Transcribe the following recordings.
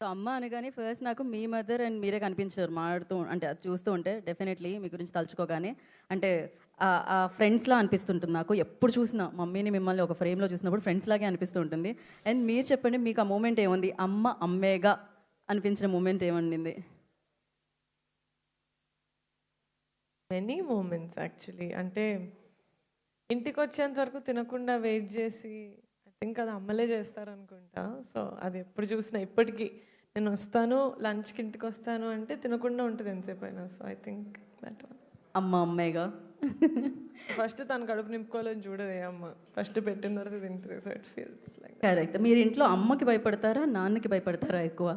So అమ్మ అనగానే first నాకు మీ మదర్ అండ్ మీరే కనిపించారు మాట్లాడుతూ, అంటే అది చూస్తూ ఉంటే డెఫినెట్లీ మీ గురించి తలుచుకోగానే అంటే ఆ ఫ్రెండ్స్లా అనిపిస్తుంటుంది నాకు. ఎప్పుడు చూసినా మమ్మీని మిమ్మల్ని ఒక ఫ్రేమ్లో చూసినప్పుడు ఫ్రెండ్స్ లాగే అనిపిస్తూ ఉంటుంది. అండ్ మీరు చెప్పండి, మీకు ఆ మూమెంట్ ఏముంది, అమ్మ అమ్మేగా అనిపించిన మూమెంట్ ఏముండింది? Many moments actually. అంటే ఇంటికి వచ్చేంత వరకు తినకుండా వెయిట్ చేసి ఐ థింక్ అది అమ్మలే చేస్తారనుకుంటా. సో అది ఎప్పుడు చూసినా ఇప్పటికీ నేను వస్తాను లంచ్కి ఇంటికి వస్తాను అంటే తినకుండా ఉంటుంది ఎంతసేపు అయినా. So I think that one. అమ్మ అమ్మేగా. ఫస్ట్ తన కడుపు నింపుకోవాలని చూడదు అమ్మ, ఫస్ట్ పెట్టిన తర్వాత తింటుంది. So it feels like correct. మీరు ఇంట్లో అమ్మకి భయపడతారా నాన్నకి భయపడతారా ఎక్కువ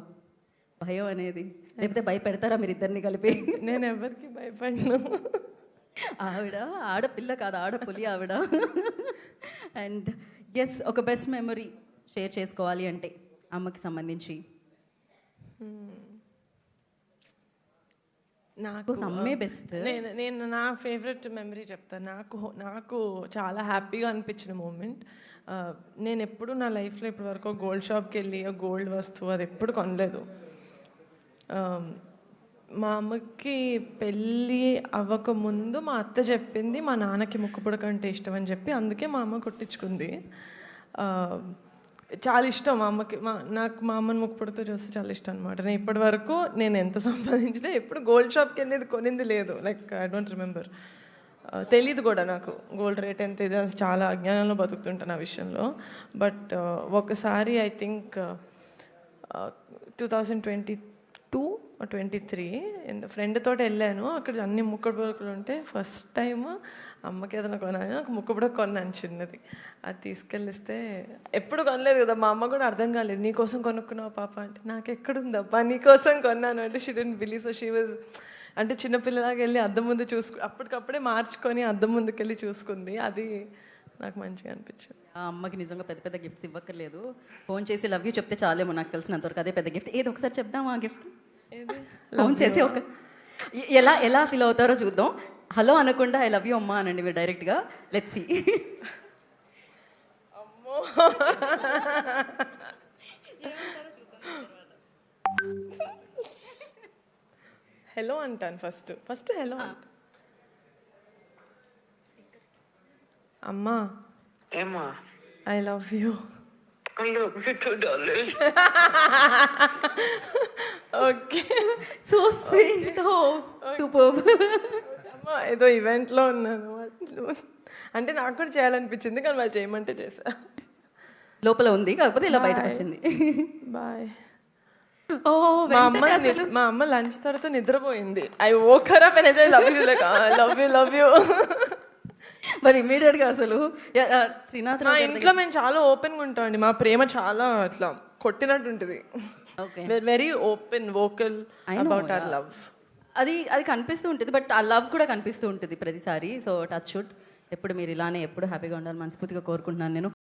భయం అనేది, లేకపోతే భయపెడతారా మీరు ఇద్దరిని కలిపి? నేను ఎవరికి భయపడను. ఆవిడ ఆడపిల్ల కాదు, ఆడపులి ఆవిడ. అండ్ ఎస్, ఒక బెస్ట్ మెమరీ షేర్ చేసుకోవాలి అంటే అమ్మకి సంబంధించి నాకు అమ్మే బెస్ట్. నేను నా ఫేవరెట్ మెమరీ చెప్తాను. నాకు చాలా హ్యాపీగా అనిపించిన మూమెంట్, నేను ఎప్పుడు నా లైఫ్లో ఇప్పటి వరకు గోల్డ్ షాప్కి వెళ్ళి గోల్డ్ వస్తువు అది ఎప్పుడు కొనలేదు. మా అమ్మకి పెళ్ళి అవ్వకముందు మా అత్త చెప్పింది మా నాన్నకి ముక్కుపుడక అంటే ఇష్టం అని చెప్పి, అందుకే మా అమ్మ కొట్టించుకుంది. చాలా ఇష్టం మా అమ్మకి. నాకు మా అమ్మని ముక్కుపుడతో చూస్తే చాలా ఇష్టం అనమాట. నేను ఇప్పటి వరకు నేను ఎంత సంపాదించినా ఎప్పుడు గోల్డ్ షాప్కి వెళ్ళేది కొనింది లేదు. లైక్ ఐ డోంట్ రిమెంబర్, తెలీదు కూడా నాకు గోల్డ్ రేట్ ఎంత ఇది, చాలా అజ్ఞానంలో బతుకుతుంటాను ఆ విషయంలో. బట్ ఒకసారి ఐ థింక్ 2022 or 23 ఫ్రెండ్ తోటి వెళ్ళాను. అక్కడ అన్ని ముక్కడు పొరకలు ఉంటే ఫస్ట్ టైం అమ్మకి ఏదైనా కొనాలి, నాకు ముక్కపుడక కొన్నాను చిన్నది. అది తీసుకెళ్ళిస్తే ఎప్పుడు కొనలేదు కదా, మా అమ్మ కూడా అర్థం కాలేదు. నీకోసం కొనుక్కున్నావు పాప అంటే, నాకు ఎక్కడుందబ్బా నీకోసం కొన్నాను అంటే she didn't believe. So she was అంటే చిన్నపిల్లలాగా వెళ్ళి అద్దం ముందు అప్పటికప్పుడే మార్చుకొని అద్దం ముందుకు వెళ్ళి చూసుకుంది. అది నాకు మంచిగా అనిపించింది. ఆ అమ్మకి నిజంగా పెద్ద పెద్ద గిఫ్ట్స్ ఇవ్వక్కర్లేదు, ఫోన్ చేసి లవ్ యూ చెప్తే చాలేమో. నాకు తెలిసినంతవరకు అదే పెద్ద గిఫ్ట్. ఏదో ఒకసారి చెప్దాం ఆ గిఫ్ట్. ఫోన్ చేసి ఒక ఎలా ఫీల్ అవుతారో చూద్దాం. హలో అనకుండా ఐ లవ్ యూ అమ్మా అనండి మీరు డైరెక్ట్గా. Let's see. అమ్మో, హలో అంటాను ఫస్ట్ హలో అంటాను. అమ్మా ఏమా I love you. I love you too, darling. Okay, so sweet. ఓ సూపర్. అమ్మా ఏదో ఈవెంట్లో ఉన్నాను అంటే నాకు కూడా చేయాలనిపించింది, కానీ వాళ్ళు చేయమంటే చేసా. లోపల ఉంది కాకపోతే ఇలా బయటకు వచ్చింది. బాయ్. ఓ మా అమ్మ లంచ్ తర్వాత నిద్రపోయింది. I woke her up and I love you, like love you. మరి ఇమీడియట్ గా అసలు త్రినాథ్ మా ఇంట్లో మేము చాలా ఓపెన్గా ఉంటామండి. మా ప్రేమ చాలా అట్లా కొట్టినట్టు ఉంటుంది. Very open vocal about our love. అది కనిపిస్తూ ఉంటుంది, బట్ ఆ లవ్ కూడా కనిపిస్తూ ఉంటుంది ప్రతిసారి. సో టచ్ వుడ్, ఎప్పుడు మీరు ఇలానే ఎప్పుడు హ్యాపీగా ఉండాలి మనస్ఫూర్తిగా కోరుకుంటున్నాను నేను.